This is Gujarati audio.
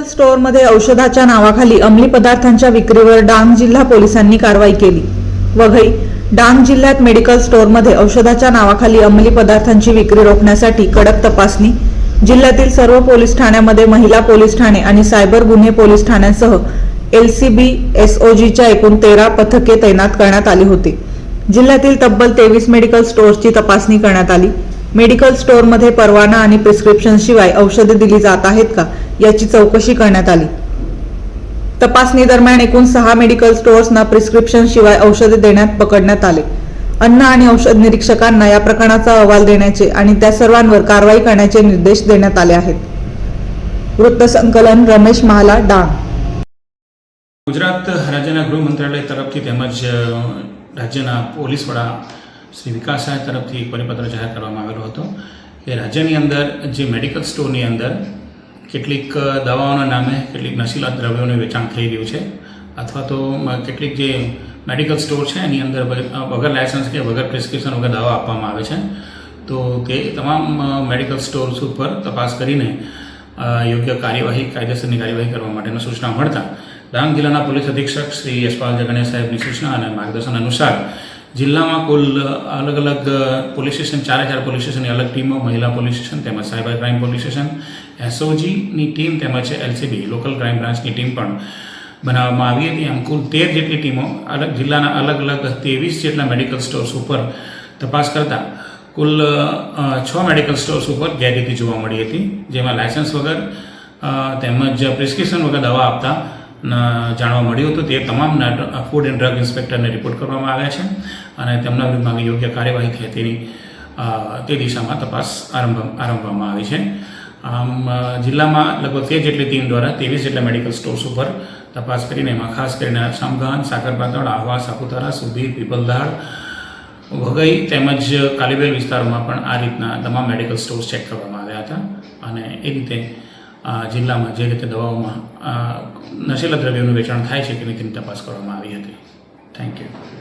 मेडिकल स्टोअरमध्ये औषधाच्या नावाखाली अंमली पदार्थांच्या विक्रीवर डांग जिल्हा पोलिसांनी कारवाई केली। वघई डांग जिल्ह्यात मेडिकल स्टोअरमध्ये औषधाच्या नावाखाली अंमली पदार्थांची विक्री रोखण्यासाठी कडक तपासणी। जिल्ह्यातील सर्व पोलीस ठाण्यांमध्ये महिला पोलीस ठाणे आणि सायबर गुन्हे पोलीस ठाण्यांसह LCB SOGच्या एकूण 13 पथके तैनात करण्यात आली होती। जिल्ह्यातील तब्बल 23 मेडिकल स्टोअर्सची तपासणी करण्यात आली। मेडिकल स्टोअरमध्ये परवाना आणि प्रिस्क्रिप्शन शिवाय औषधे दिली जात आहेत का याची चौकशी करण्यात आली। तपासणी दरम्यान एकूण 6 मेडिकल स्टोअर्सना प्रिस्क्रिप्शन शिवाय औषधे देण्यात पकडण्यात आले। अन्न आणि औषध निरीक्षकांना या प्रकरणाचा अहवाल देण्याचे आणि त्या सर्वांवर कारवाई करण्याचे निर्देश देण्यात आले आहेत। वृत्तसंकलन रमेश महाला, डांग। गुजरात राज्यના ગૃહ મંત્રાલય તરફથી તેમજ રાજ્યના પોલીસ વડા શ્રી વિકાસ સહાય તરફથી એક પરિપત્ર જાહેર કરવામાં આવેલો હતો કે રાજ્યની અંદર જે મેડિકલ સ્ટોરની અંદર કેટલીક દવાઓના નામે કેટલીક નશીલા દ્રવ્યોનું વેચાણ થઈ રહ્યું છે અથવા તો કેટલીક જે મેડિકલ સ્ટોર છે એની અંદર વગર લાયસન્સ કે વગર પ્રિસ્ક્રિપ્શન વગર દવા આપવામાં આવે છે તો તે તમામ મેડિકલ સ્ટોર્સ ઉપર તપાસ કરીને યોગ્ય કાર્યવાહી કાયદેસરની કાર્યવાહી કરવા માટેની સૂચના મળતા डांग जिल्लाના પોલીસ અધિક્ષક શ્રી યશપાલ જગણિયા સાહેબની સૂચના અને માર્ગદર્શન અનુસાર જિલ્લામાં કુલ અલગ અલગ પોલીસ સ્ટેશન 4 પોલીસ સ્ટેશનની અલગ ટીમો, મહિલા પોલીસ સ્ટેશન તેમજ સાયબર ક્રાઇમ પોલીસ સ્ટેશન, SOGની ટીમ તેમજ LCB લોકલ ક્રાઇમ બ્રાન્ચની ટીમ પણ બનાવવામાં આવી હતી। આમ કુલ 13 જેટલી ટીમો જિલ્લાના અલગ અલગ 23 જેટલા મેડિકલ સ્ટોર્સ ઉપર તપાસ કરતા કુલ 6 મેડિકલ સ્ટોર્સ ઉપર ગેરરીતિ જોવા મળી હતી, જેમાં લાયસન્સ વગર તેમજ પ્રિસ્ક્રિપ્શન વગર દવા આપતા જાણવા મળ્યું હતું। તે તમામના ફૂડ એન્ડ ડ્રગ ઇન્સ્પેક્ટરને રિપોર્ટ કરવામાં આવ્યા છે અને તેમના વિરુદ્ધમાં યોગ્ય કાર્યવાહી થાય તે દિશામાં તપાસ આરંભવામાં આવી છે। આમ જિલ્લામાં લગભગ 13 જેટલી ટીમ દ્વારા 23 જેટલા મેડિકલ સ્ટોર્સ ઉપર તપાસ કરીને એમાં ખાસ કરીને શામગાન, સાકરપાતળ, આહવા, સાપુતારા, સુધીર, પીપલધાર, વઘઈ તેમજ કાલીબેલ વિસ્તારોમાં પણ આ રીતના તમામ મેડિકલ સ્ટોર્સ ચેક કરવામાં આવ્યા હતા અને એ રીતે જિલ્લામાં જે રીતે દવાઓમાં નશીલા દ્રવ્યોનું વેચાણ થાય છે તેની તપાસ કરવામાં આવી હતી। Thank you.